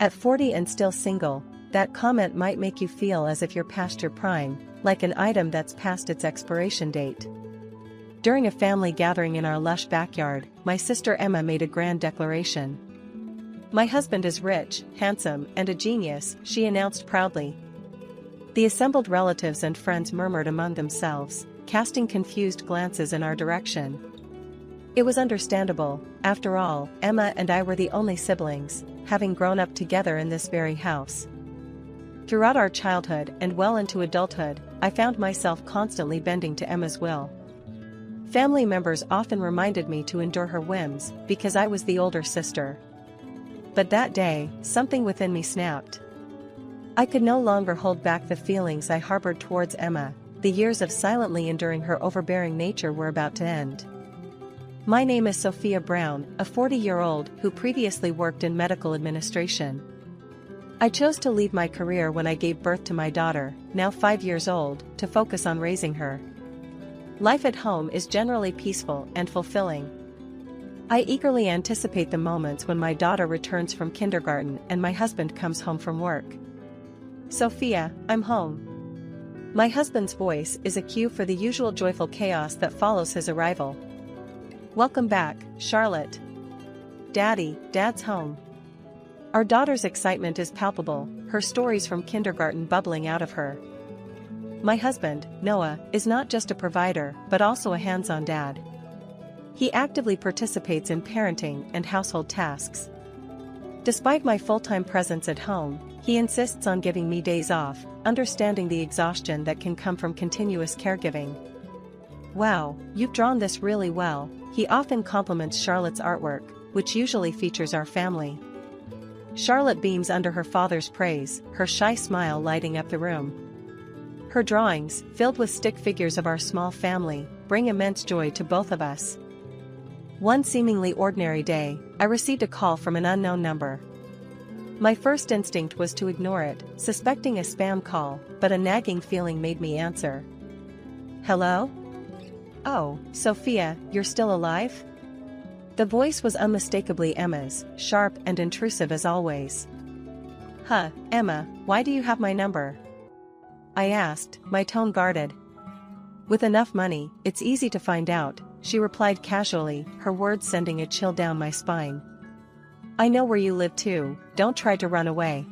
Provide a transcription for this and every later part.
At 40 and still single, that comment might make you feel as if you're past your prime, like an item that's past its expiration date. During a family gathering in our lush backyard, my sister Emma made a grand declaration. "My husband is rich, handsome, and a genius," she announced proudly. The assembled relatives and friends murmured among themselves, casting confused glances in our direction. It was understandable. After all, Emma and I were the only siblings, having grown up together in this very house. Throughout our childhood and well into adulthood, I found myself constantly bending to Emma's will. Family members often reminded me to endure her whims, because I was the older sister. But that day, something within me snapped. I could no longer hold back the feelings I harbored towards Emma. The years of silently enduring her overbearing nature were about to end. My name is Sophia Brown, a 40-year-old who previously worked in medical administration. I chose to leave my career when I gave birth to my daughter, now 5 years old, to focus on raising her. Life at home is generally peaceful and fulfilling. I eagerly anticipate the moments when my daughter returns from kindergarten and my husband comes home from work. "Sophia, I'm home." My husband's voice is a cue for the usual joyful chaos that follows his arrival. "Welcome back, Charlotte." Dad's home." Our daughter's excitement is palpable, her stories from kindergarten bubbling out of her. My husband, Noah, is not just a provider but also a hands-on dad. He actively participates in parenting and household tasks. Despite my full-time presence at home, he insists on giving me days off, understanding the exhaustion that can come from continuous caregiving. "Wow, you've drawn this really well," he often compliments Charlotte's artwork, which usually features our family. Charlotte beams under her father's praise, her shy smile lighting up the room. Her drawings, filled with stick figures of our small family, bring immense joy to both of us. One seemingly ordinary day, I received a call from an unknown number. My first instinct was to ignore it, suspecting a spam call, but a nagging feeling made me answer. "Hello? Oh, Sophia, you're still alive?" The voice was unmistakably Emma's, sharp and intrusive as always. "Huh, Emma, why do you have my number?" I asked, my tone guarded. "With enough money, it's easy to find out," she replied casually, her words sending a chill down my spine. "I know where you live too, don't try to run away."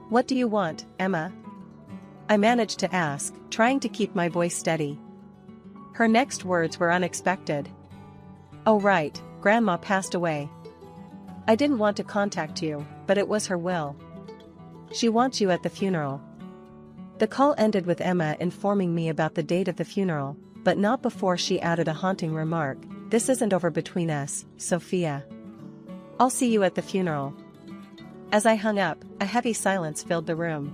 "What do you want, Emma?" I managed to ask, trying to keep my voice steady. Her next words were unexpected. "Oh right, Grandma passed away. I didn't want to contact you, but it was her will. She wants you at the funeral." The call ended with Emma informing me about the date of the funeral, but not before she added a haunting remark. "This isn't over between us, Sophia. I'll see you at the funeral." As I hung up, a heavy silence filled the room.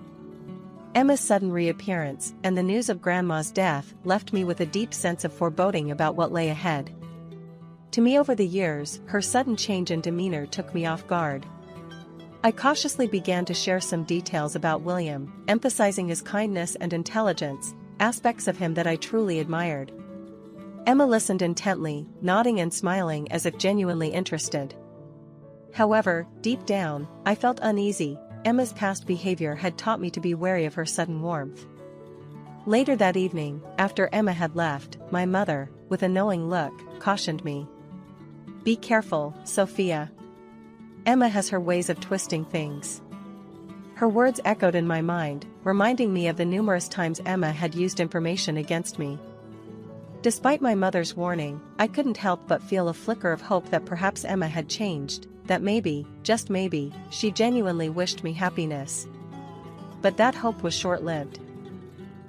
Emma's sudden reappearance and the news of Grandma's death left me with a deep sense of foreboding about what lay ahead. To me over the years, her sudden change in demeanor took me off guard. I cautiously began to share some details about William, emphasizing his kindness and intelligence, aspects of him that I truly admired. Emma listened intently, nodding and smiling as if genuinely interested. However, deep down, I felt uneasy. Emma's past behavior had taught me to be wary of her sudden warmth. Later that evening, after Emma had left, my mother, with a knowing look, cautioned me. "Be careful, Sophia. Emma has her ways of twisting things." Her words echoed in my mind, reminding me of the numerous times Emma had used information against me. Despite my mother's warning, I couldn't help but feel a flicker of hope that perhaps Emma had changed, that maybe, just maybe, she genuinely wished me happiness. But that hope was short-lived.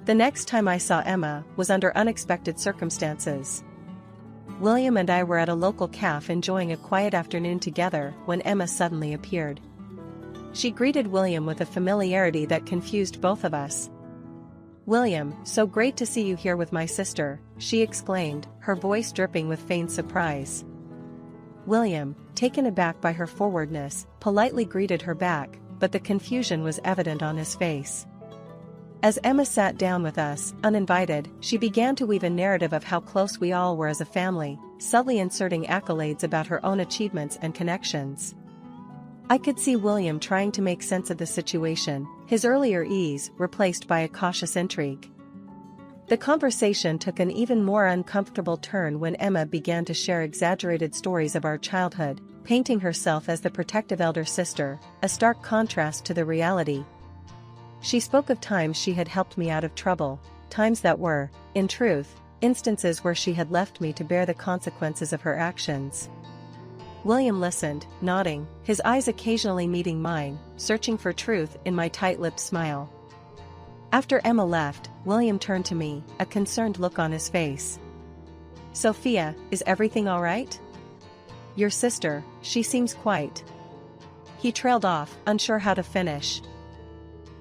The next time I saw Emma was under unexpected circumstances. William and I were at a local cafe enjoying a quiet afternoon together when Emma suddenly appeared. She greeted William with a familiarity that confused both of us. "William, so great to see you here with my sister," she exclaimed, her voice dripping with feigned surprise. William, taken aback by her forwardness, politely greeted her back, but the confusion was evident on his face. As Emma sat down with us, uninvited, she began to weave a narrative of how close we all were as a family, subtly inserting accolades about her own achievements and connections. I could see William trying to make sense of the situation, his earlier ease replaced by a cautious intrigue. The conversation took an even more uncomfortable turn when Emma began to share exaggerated stories of our childhood, painting herself as the protective elder sister, a stark contrast to the reality. She spoke of times she had helped me out of trouble, times that were, in truth, instances where she had left me to bear the consequences of her actions. William listened, nodding, his eyes occasionally meeting mine, searching for truth in my tight-lipped smile. After Emma left, William turned to me, a concerned look on his face. "Sophia, is everything all right? Your sister, she seems quite..." He trailed off, unsure how to finish.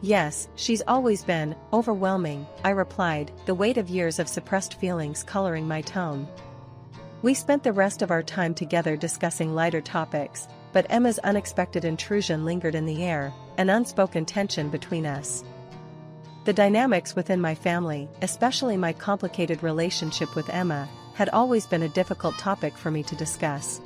"Yes, she's always been overwhelming," I replied, the weight of years of suppressed feelings coloring my tone. We spent the rest of our time together discussing lighter topics, but Emma's unexpected intrusion lingered in the air, an unspoken tension between us. The dynamics within my family, especially my complicated relationship with Emma, had always been a difficult topic for me to discuss.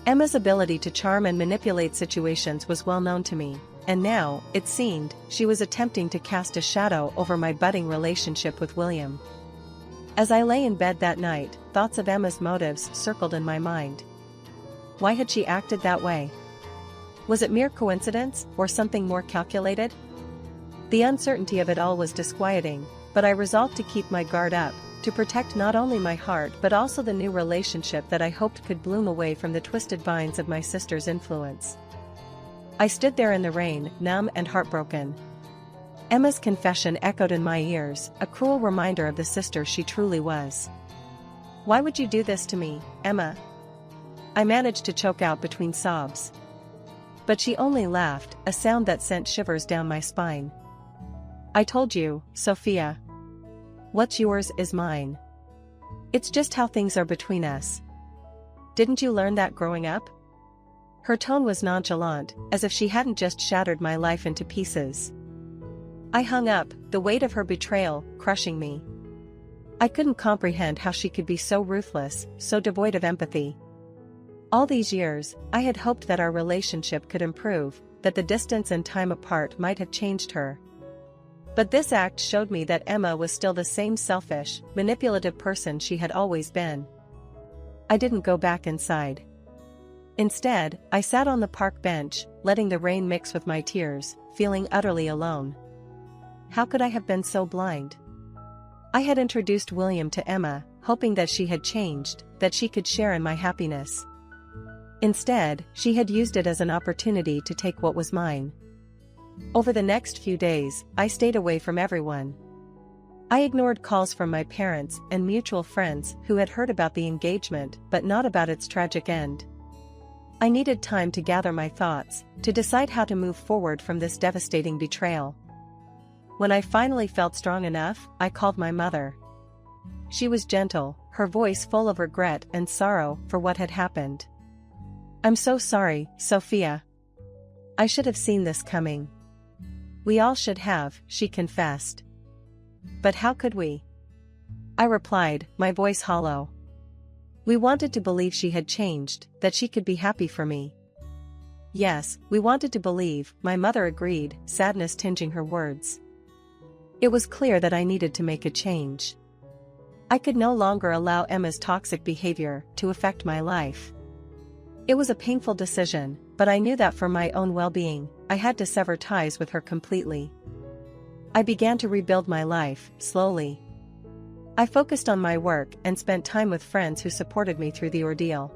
Emma's ability to charm and manipulate situations was well known to me, and now, it seemed, she was attempting to cast a shadow over my budding relationship with William. As I lay in bed that night, thoughts of Emma's motives circled in my mind. Why had she acted that way? Was it mere coincidence, or something more calculated? The uncertainty of it all was disquieting, but I resolved to keep my guard up, to protect not only my heart but also the new relationship that I hoped could bloom away from the twisted vines of my sister's influence. I stood there in the rain, numb and heartbroken. Emma's confession echoed in my ears, a cruel reminder of the sister she truly was. "Why would you do this to me, Emma?" I managed to choke out between sobs. But she only laughed, a sound that sent shivers down my spine. "I told you, Sophia. What's yours is mine. It's just how things are between us. Didn't you learn that growing up?" Her tone was nonchalant, as if she hadn't just shattered my life into pieces. I hung up, the weight of her betrayal crushing me. I couldn't comprehend how she could be so ruthless, so devoid of empathy. All these years, I had hoped that our relationship could improve, that the distance and time apart might have changed her. But this act showed me that Emma was still the same selfish, manipulative person she had always been. I didn't go back inside. Instead, I sat on the park bench, letting the rain mix with my tears, feeling utterly alone. How could I have been so blind? I had introduced William to Emma, hoping that she had changed, that she could share in my happiness. Instead, she had used it as an opportunity to take what was mine. Over the next few days, I stayed away from everyone. I ignored calls from my parents and mutual friends who had heard about the engagement but not about its tragic end. I needed time to gather my thoughts, to decide how to move forward from this devastating betrayal. When I finally felt strong enough, I called my mother. She was gentle, her voice full of regret and sorrow for what had happened. "I'm so sorry, Sophia. I should have seen this coming." "We all should have," she confessed. "But how could we?" I replied, my voice hollow. "We wanted to believe she had changed, that she could be happy for me." "Yes, we wanted to believe," my mother agreed, sadness tinging her words. It was clear that I needed to make a change. I could no longer allow Emma's toxic behavior to affect my life. It was a painful decision, but I knew that for my own well-being, I had to sever ties with her completely. I began to rebuild my life, slowly. I focused on my work and spent time with friends who supported me through the ordeal.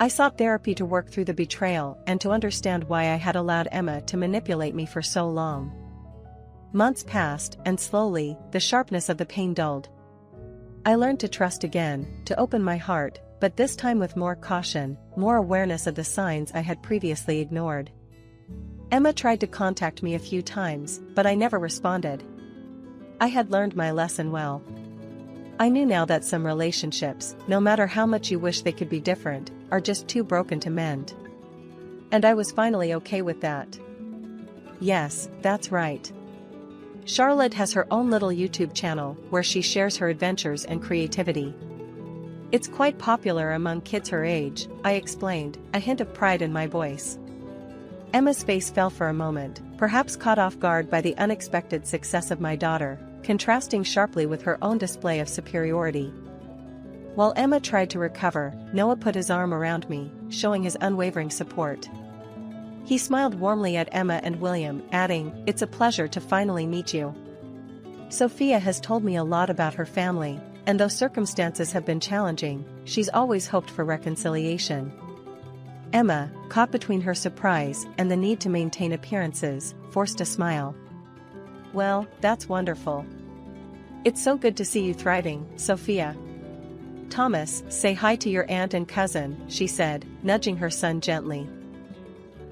I sought therapy to work through the betrayal and to understand why I had allowed Emma to manipulate me for so long. Months passed, and slowly, the sharpness of the pain dulled. I learned to trust again, to open my heart, but this time with more caution, more awareness of the signs I had previously ignored. Emma tried to contact me a few times, but I never responded. I had learned my lesson well. I knew now that some relationships, no matter how much you wish they could be different, are just too broken to mend. And I was finally okay with that. Yes, that's right. Charlotte has her own little YouTube channel where she shares her adventures and creativity. It's quite popular among kids her age, I explained, a hint of pride in my voice. Emma's face fell for a moment, perhaps caught off guard by the unexpected success of my daughter, contrasting sharply with her own display of superiority. While Emma tried to recover, Noah put his arm around me, showing his unwavering support. He smiled warmly at Emma and William, adding, "It's a pleasure to finally meet you. Sophia has told me a lot about her family, and though circumstances have been challenging, she's always hoped for reconciliation." Emma, caught between her surprise and the need to maintain appearances, forced a smile. "Well, that's wonderful. It's so good to see you thriving, Sophia. Thomas, say hi to your aunt and cousin," she said, nudging her son gently.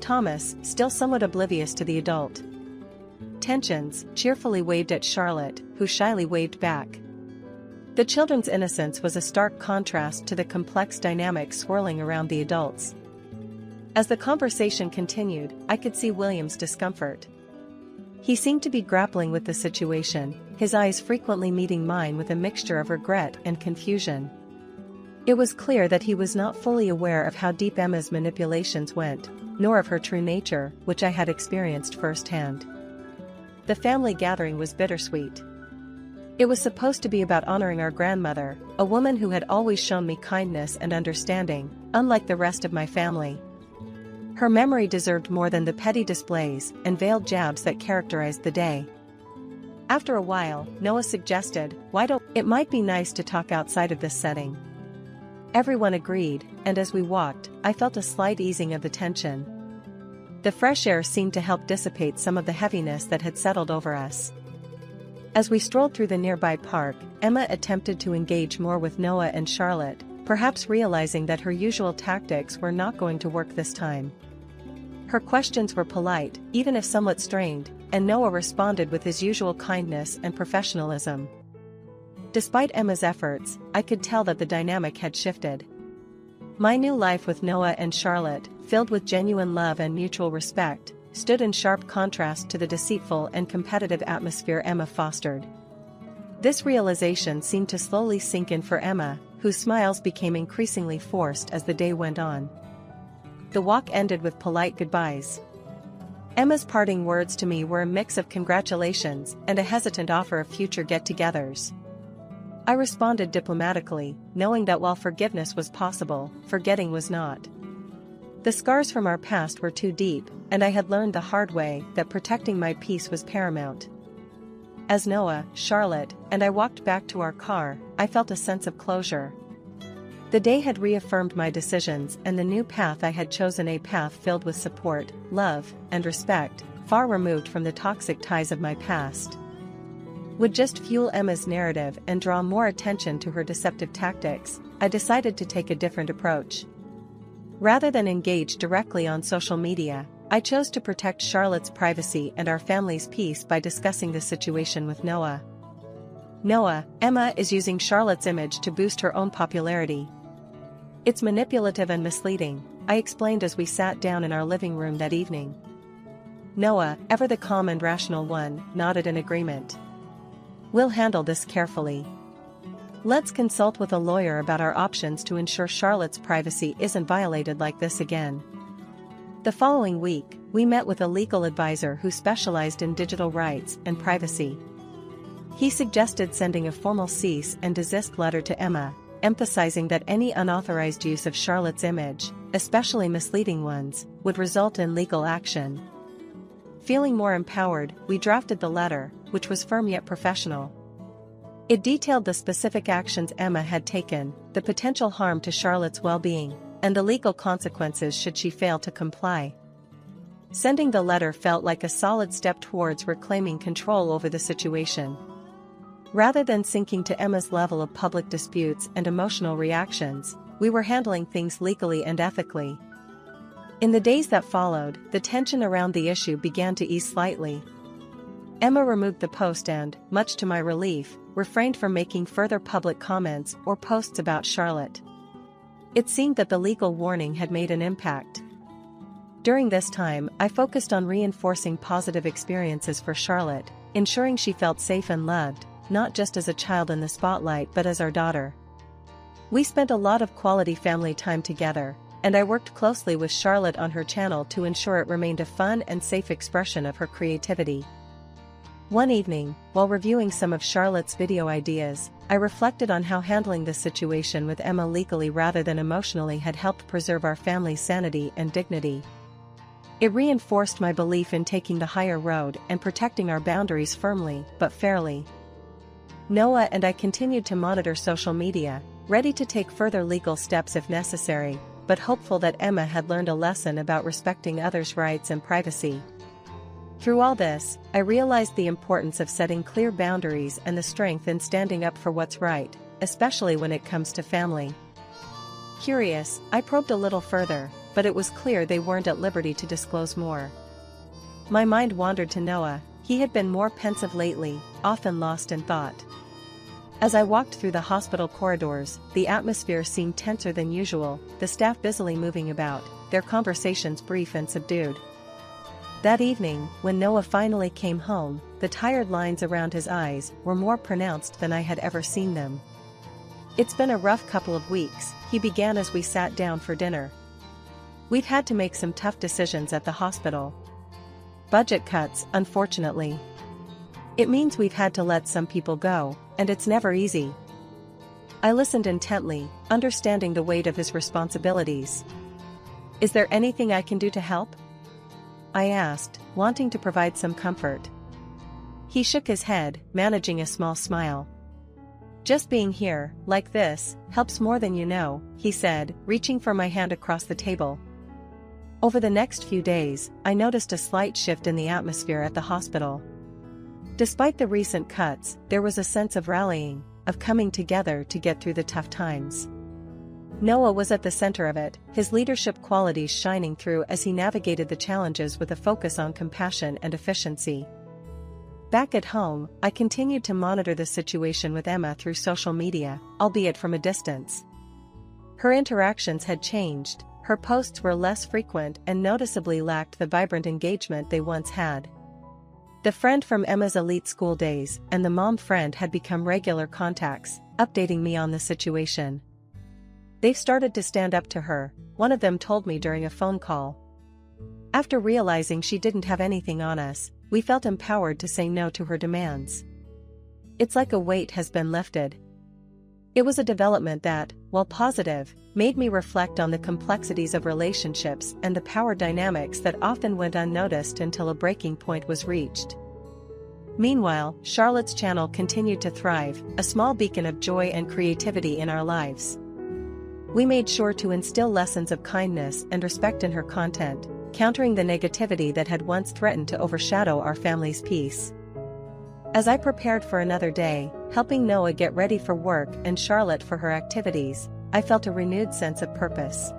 Thomas, still somewhat oblivious to the adult tensions, cheerfully waved at Charlotte, who shyly waved back. The children's innocence was a stark contrast to the complex dynamics swirling around the adults. As the conversation continued, I could see William's discomfort. He seemed to be grappling with the situation, his eyes frequently meeting mine with a mixture of regret and confusion. It was clear that he was not fully aware of how deep Emma's manipulations went, nor of her true nature, which I had experienced firsthand. The family gathering was bittersweet. It was supposed to be about honoring our grandmother, a woman who had always shown me kindness and understanding, unlike the rest of my family. Her memory deserved more than the petty displays and veiled jabs that characterized the day. After a while, Noah suggested, "It might be nice to talk outside of this setting." Everyone agreed, and as we walked, I felt a slight easing of the tension. The fresh air seemed to help dissipate some of the heaviness that had settled over us. As we strolled through the nearby park, Emma attempted to engage more with Noah and Charlotte, perhaps realizing that her usual tactics were not going to work this time. Her questions were polite, even if somewhat strained, and Noah responded with his usual kindness and professionalism. Despite Emma's efforts, I could tell that the dynamic had shifted. My new life with Noah and Charlotte, filled with genuine love and mutual respect, stood in sharp contrast to the deceitful and competitive atmosphere Emma fostered. This realization seemed to slowly sink in for Emma, whose smiles became increasingly forced as the day went on. The walk ended with polite goodbyes. Emma's parting words to me were a mix of congratulations and a hesitant offer of future get-togethers. I responded diplomatically, knowing that while forgiveness was possible, forgetting was not. The scars from our past were too deep, and I had learned the hard way that protecting my peace was paramount. As Noah, Charlotte, and I walked back to our car, I felt a sense of closure. The day had reaffirmed my decisions, and the new path I had chosen, a path filled with support, love, and respect, far removed from the toxic ties of my past, would just fuel Emma's narrative and draw more attention to her deceptive tactics. I decided to take a different approach. Rather than engage directly on social media, I chose to protect Charlotte's privacy and our family's peace by discussing the situation with Noah. "Noah, Emma is using Charlotte's image to boost her own popularity. It's manipulative and misleading," I explained as we sat down in our living room that evening. Noah, ever the calm and rational one, nodded in agreement. "We'll handle this carefully. Let's consult with a lawyer about our options to ensure Charlotte's privacy isn't violated like this again." The following week, we met with a legal advisor who specialized in digital rights and privacy. He suggested sending a formal cease and desist letter to Emma, emphasizing that any unauthorized use of Charlotte's image, especially misleading ones, would result in legal action. Feeling more empowered, we drafted the letter, which was firm yet professional. It detailed the specific actions Emma had taken, the potential harm to Charlotte's well-being, and the legal consequences should she fail to comply. Sending the letter felt like a solid step towards reclaiming control over the situation. Rather than sinking to Emma's level of public disputes and emotional reactions, we were handling things legally and ethically. In the days that followed, the tension around the issue began to ease slightly. Emma removed the post and, much to my relief, refrained from making further public comments or posts about Charlotte. It seemed that the legal warning had made an impact. During this time, I focused on reinforcing positive experiences for Charlotte, ensuring she felt safe and loved, not just as a child in the spotlight but as our daughter. We spent a lot of quality family time together, and I worked closely with Charlotte on her channel to ensure it remained a fun and safe expression of her creativity. One evening, while reviewing some of Charlotte's video ideas, I reflected on how handling this situation with Emma legally rather than emotionally had helped preserve our family's sanity and dignity. It reinforced my belief in taking the higher road and protecting our boundaries firmly but fairly. Noah and I continued to monitor social media, ready to take further legal steps if necessary, but hopeful that Emma had learned a lesson about respecting others' rights and privacy. Through all this, I realized the importance of setting clear boundaries and the strength in standing up for what's right, especially when it comes to family. Curious, I probed a little further, but it was clear they weren't at liberty to disclose more. My mind wandered to Noah. He had been more pensive lately, often lost in thought. As I walked through the hospital corridors, the atmosphere seemed tenser than usual, the staff busily moving about, their conversations brief and subdued. That evening, when Noah finally came home, the tired lines around his eyes were more pronounced than I had ever seen them. "It's been a rough couple of weeks," he began as we sat down for dinner. "We've had to make some tough decisions at the hospital. Budget cuts, unfortunately. It means we've had to let some people go, and it's never easy." I listened intently, understanding the weight of his responsibilities. "Is there anything I can do to help?" I asked, wanting to provide some comfort. He shook his head, managing a small smile. "Just being here, like this, helps more than you know," he said, reaching for my hand across the table. Over the next few days, I noticed a slight shift in the atmosphere at the hospital. Despite the recent cuts, there was a sense of rallying, of coming together to get through the tough times. Noah was at the center of it, his leadership qualities shining through as he navigated the challenges with a focus on compassion and efficiency. Back at home, I continued to monitor the situation with Emma through social media, albeit from a distance. Her interactions had changed, her posts were less frequent and noticeably lacked the vibrant engagement they once had. The friend from Emma's elite school days and the mom friend had become regular contacts, updating me on the situation. "They've started to stand up to her," one of them told me during a phone call. After realizing she didn't have anything on us, we felt empowered to say no to her demands. It's like a weight has been lifted. It was a development that, while positive, made me reflect on the complexities of relationships and the power dynamics that often went unnoticed until a breaking point was reached. Meanwhile, Charlotte's channel continued to thrive, a small beacon of joy and creativity in our lives. We made sure to instill lessons of kindness and respect in her content, countering the negativity that had once threatened to overshadow our family's peace. As I prepared for another day, helping Noah get ready for work and Charlotte for her activities, I felt a renewed sense of purpose.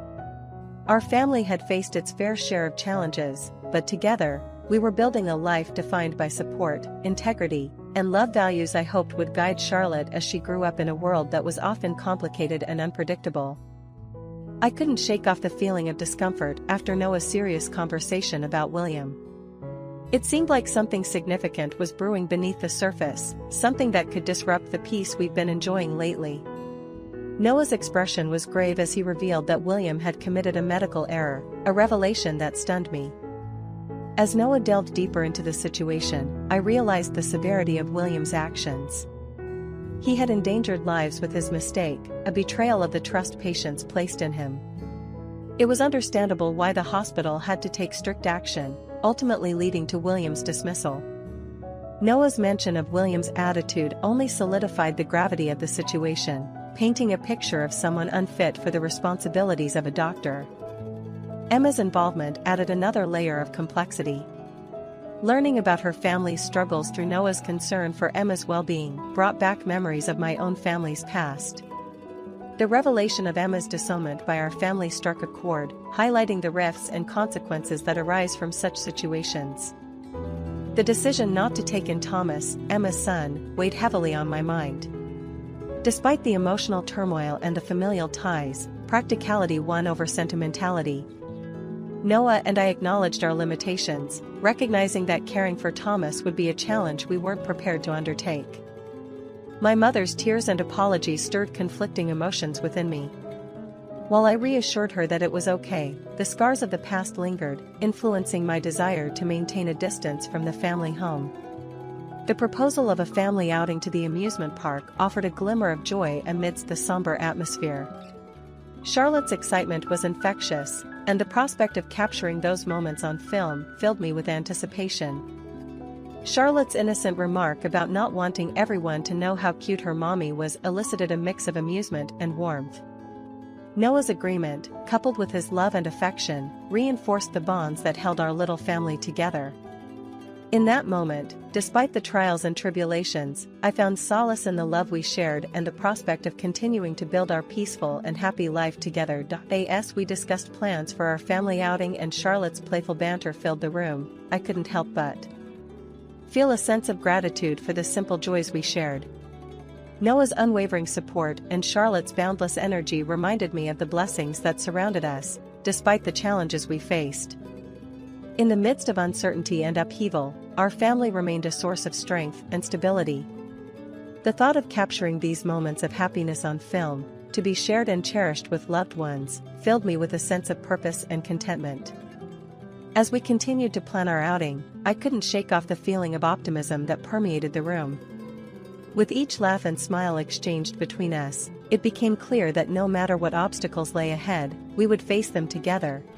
Our family had faced its fair share of challenges, but together, we were building a life defined by support, integrity, and love, values I hoped would guide Charlotte as she grew up in a world that was often complicated and unpredictable. I couldn't shake off the feeling of discomfort after Noah's serious conversation about William. It seemed like something significant was brewing beneath the surface, something that could disrupt the peace we've been enjoying lately. Noah's expression was grave as he revealed that William had committed a medical error, a revelation that stunned me. As Noah delved deeper into the situation, I realized the severity of William's actions. He had endangered lives with his mistake, a betrayal of the trust patients placed in him. It was understandable why the hospital had to take strict action, ultimately leading to William's dismissal. Noah's mention of William's attitude only solidified the gravity of the situation, painting a picture of someone unfit for the responsibilities of a doctor. Emma's involvement added another layer of complexity. Learning about her family's struggles through Noah's concern for Emma's well-being brought back memories of my own family's past. The revelation of Emma's disownment by our family struck a chord, highlighting the rifts and consequences that arise from such situations. The decision not to take in Thomas, Emma's son, weighed heavily on my mind. Despite the emotional turmoil and the familial ties, practicality won over sentimentality. Noah and I acknowledged our limitations, recognizing that caring for Thomas would be a challenge we weren't prepared to undertake. My mother's tears and apologies stirred conflicting emotions within me. While I reassured her that it was okay, the scars of the past lingered, influencing my desire to maintain a distance from the family home. The proposal of a family outing to the amusement park offered a glimmer of joy amidst the somber atmosphere. Charlotte's excitement was infectious, and the prospect of capturing those moments on film filled me with anticipation. Charlotte's innocent remark about not wanting everyone to know how cute her mommy was elicited a mix of amusement and warmth. Noah's agreement, coupled with his love and affection, reinforced the bonds that held our little family together. In that moment, despite the trials and tribulations, I found solace in the love we shared and the prospect of continuing to build our peaceful and happy life together. As we discussed plans for our family outing and Charlotte's playful banter filled the room, I couldn't help but feel a sense of gratitude for the simple joys we shared. Noah's unwavering support and Charlotte's boundless energy reminded me of the blessings that surrounded us, despite the challenges we faced. In the midst of uncertainty and upheaval, our family remained a source of strength and stability. The thought of capturing these moments of happiness on film, to be shared and cherished with loved ones, filled me with a sense of purpose and contentment. As we continued to plan our outing, I couldn't shake off the feeling of optimism that permeated the room. With each laugh and smile exchanged between us, it became clear that no matter what obstacles lay ahead, we would face them together,